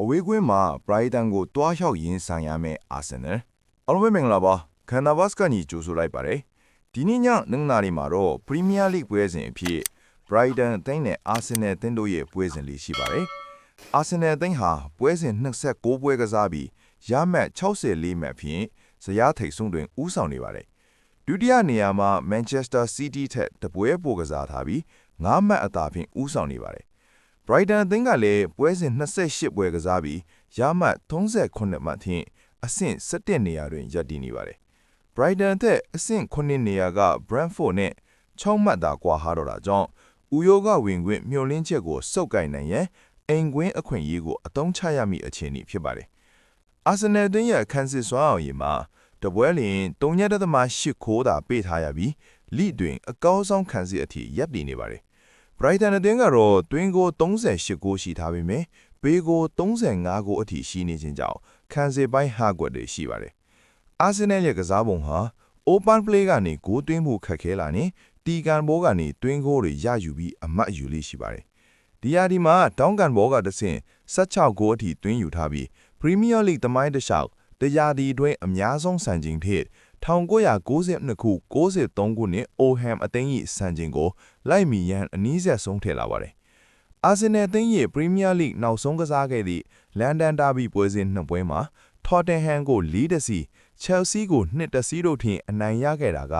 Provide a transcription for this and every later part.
အဝေးကွင်းမှာ Brighton ကိုတွားလျှောက်ရင်းဆိုင်ရမယ် Arsenal အားလုံးပဲမင်္ဂလာပါခန္ဓာဘတ်စကနေကြိုဆိုလိုက်ပါတယ်ဒီနေ့ည9နာရီမှာတော့ Premier League ပွဲစဉ်အဖြစ် Brighton အသင်းနဲ့ Arsenal အသင်းတို့ရဲ့ပွဲစဉ်လေးရှိပါတယ်Arsenal အသင်းဟာပွဲစဉ်26ပွဲကစားပြီးရမှတ်64မှတ်ဖြင့်ဇယားထိပ်ဆုံးတွင်ဦးဆောင်နေပါတယ်ဒုတိယနေရာမှာ Manchester City ထက်တပွဲပိုကစားထားပြီး9မှတ်အသာဖြင့်ဦးဆောင်နေပါတယ်Brighton အသင်းကလည်းပွဲစဉ်28ပွဲကစားပြီးရမှတ်38မှတ်ဖြင့်အဆင့်17နေရာတွင်ရပ်တည်နေပါတယ်။ Brighton ထက်အဆင့်9နေရာက Brentford နဲ့6မှတ်သာကွာဟတော့တာကြောင့်ဥရောကဝင်ခွင့်မျှော်လင့်ချက်ကိုစုပ်ကိုင်နိုင်ရန်အိမ်ကွင်းအခွင့်အရေးကိုအသုံးချရမည့်အခြေအနေဖြစ်ပါတယ်။ Arsenal အသင်းရဲ့ခန်းစစ်စွမ်းအောင်ရည်မှာတပွဲလျင်3.8ခိုးသာပေးထားရပြီးလိတွင်အကောင်းဆုံးခန်းစစ်အထိရပ်တည်နေပါတယ်။ Brighton အသင်းကတော့တွင်းကို38ဂိုးရှိထားပေမဲ့ပေးကို35ဂိုးအထိရှိနေခြင်းကြောင့်ခံစစ်ပိုင်းဟာကွက်တွေရှိပါတယ်။ Arsenal ရဲ့ကစားပုံဟာ Open Play ကနေဂိုးသွင်းမှုခက်ခဲလာနေတီကန်ဘောကနေတွင်းဂိုးတွေရယူပြီးအမှတ်ယူလေးရှိပါတယ်။ဒီရာဒီမှာတောင်းကန်ဘောကတဆင့်16ဂိုးအထိသွင်းယူထားပြီး Premier League သမိုင်းတစ်လျှောက်တရာဒီအတွင်းအများဆုံးစံချိန်ဖြစ်1992ခု93ခုနှစ် Oldham အသင်း၏စံချိန်ကိုလိုက်မီရန်အနည်းဆက်ဆုံးထည့်လာပါတယ်။ Arsenal အသင်းရဲ့ Premier League နောက်ဆုံးကစားခဲ့သည့် London Derby ပွဲစဉ်2ပွဲမှာ Tottenham ကို4-0 Chelsea ကို2-0တို့ထင်အနိုင်ရခဲ့တာက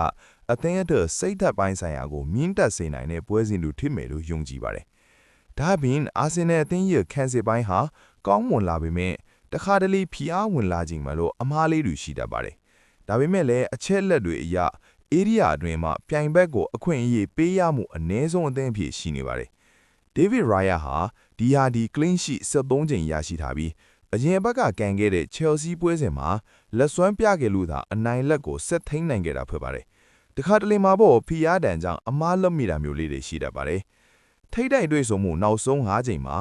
အသင်းအတွက်စိတ်သက်ပိုင်းဆိုင်ရာကိုမြင့်တက်စေနိုင်တဲ့ပွဲစဉ်တို့ဖြစ်မယ်လို့ယုံကြည်ပါတယ်။ဒါ့အပြင် Arsenal အသင်းရဲ့ခံစစ်ပိုင်းဟာကောင်းမွန်လာပေမဲ့တခါတလေဖိအားဝင်လာခြင်းမလို့အမားလေးတွေရှိတတ်ပါတယ်။ဒါပေမဲ့လည်းအချက်လက်တွေအရarea အတွင်းမှာပြိုင်ဘက်ကိုအခွင့်အရေးပေးရမှုအ ਨੇ ဆုံးအသင်းအဖြစ်ရှိနေပါတယ်။ David Raya ဟာဒီဟာဒီ clean sheet 73ချိန်ရရှိထားပြီးအရင်ဘက်ကကန်ခဲ့တဲ့ Chelsea ပွဲစဉ်မှာလက်စွမ်းပြခဲ့လို့သာအနိုင်လက်ကိုဆက်ထိန်နိုင်ခဲ့တာဖြစ်ပါတယ်။တခါတလေမှာပေါ့ဖိအားတန်ကြောင့်အမားလွတ်မိတာမျိုးလေးတွေရှိတတ်ပါတယ်။ထိတ်တိုက်တွေ့ဆုံမှုနောက်ဆုံး5ချိန်မှာ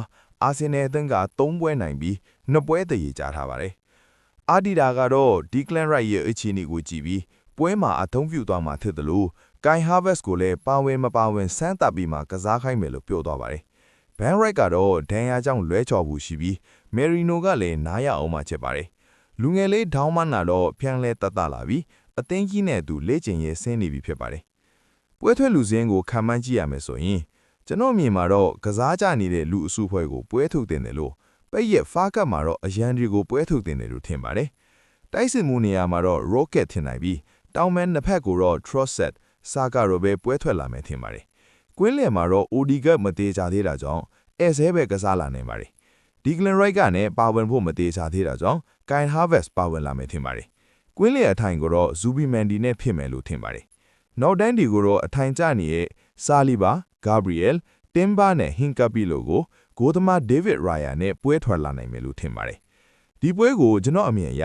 Arsenal အသင်းက3ပွဲနိုင်ပြီး2ပွဲတရေကြထားပါတယ်။အာဒီတာကတော့ Declan Rice ရဲ့အခြေအနေကိုကြည့်ပြီးပွဲမှာအသုံးပြုသွားမှာဖြစ်တယ်လို့ Kai Havertz ကိုလည်းပါဝင်မပါဝင်စမ်းသပ်ပြီးမှကစားခိုင်းမယ်လို့ပြောသွားပါတယ်။ Van Dijk ကတော့ဒဏ်ရာကြောင့်လွဲချော်မှုရှိပြီး Merino ကလည်းနားရအောင်မှချက်ပါတယ်။လူငယ်လေးဒေါင်းမန်းနာတော့ပြန်လဲတတ်တာလာပြီးအသင်းကြီးနဲ့သူလေ့ကျင့်ရေးဆင်းနေပြီဖြစ်ပါတယ်။ပွဲထွက်လူစင်းကိုခံမှန်းကြည့်ရမယ်ဆိုရင်ကျွန်တော်မြင်မှာတော့ကစားကြနေတဲ့လူအစုဖွဲ့ကိုပွဲထုတ်တင်တယ်လို့ပိတ်ရက်ဖားကတ်မှာတော့အရန်တွေကိုပွဲထုတ်တင်တယ်လို့ထင်ပါတယ်။တိုက်စစ်မှုနေရာမှာတော့ Rocket ထင်နိုင်ပြီးတောင်မန်နှစ်ဖက်ကိုတော့ Trossard စာကာရောပဲပွဲထွက်လာမယ်ထင်ပါတယ်။ကွင်းလယ်မှာတော့ Odegaard မသေးကြသေးတာကြောင့်အဲဆဲပဲကစားလာနိုင်ပါတယ်။ Declan Rice ကလည်းပါဝင်ဖို့မသေးကြသေးတာကြောင့် Kai Havertz ပါဝင်လာမယ်ထင်ပါတယ်။ကွင်းလယ်အထိုင်ကိုတော့ Zubimendi နဲ့ဖြစ်မယ်လို့ထင်ပါတယ်။နောက်တန်းဒီကိုတော့အထိုင်ကျနေတဲ့ Saliba, Gabriel, Timber နဲ့ Hincapie လို့ကိုဂိုးသမား David Raya နဲ့ပွဲထွက်လာနိုင်မယ်လို့ထင်ပါတယ်။ဒီပွဲကိုကျွန်တော်အမြင်အရ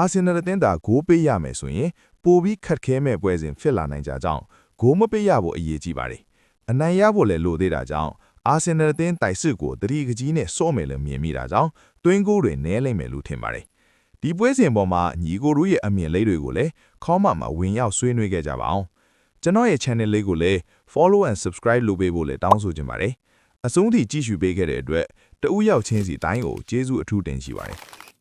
Arsenal အသင်းသာဂိုးပေးရမယ်ဆိုရင်ပိုပြီးခက်ခဲမဲ့ပွဲစဉ်ဖြစ်လာနိုင်ကြကြောင်းဂိုးမပေးရဖို့အရေးကြီးပါတယ်။အနိုင်ရဖို့လည်းလိုသေးတာကြောင့်Arsenal အသင်းတိုက်စစ်ကိုတတိကကြီးနဲ့စော့မယ်လို့မြင်မိတာကြောင့်တွင်းကိုတွေနဲလိမ့်မယ်လို့ထင်ပါတယ်။ဒီပွဲစဉ်ပေါ်မှာညီကိုတို့ရဲ့အမြင်လေးတွေကိုလည်း comment မှာဝင်ရောက်ဆွေးနွေးခဲ့ကြပါအောင်။ကျွန်တော်ရဲ့ channel လေးကိုလည်း follow and subscribe လုပ်ပေးဖို့လည်းတောင်းဆိုချင်ပါတယ်။အဆုံးထိကြည့်ရှုပေးခဲ့တဲ့အတွက်တဦးယောက်ချင်းစီတိုင်းကိုကျေးဇူးအထူးတင်ရှိပါတယ်။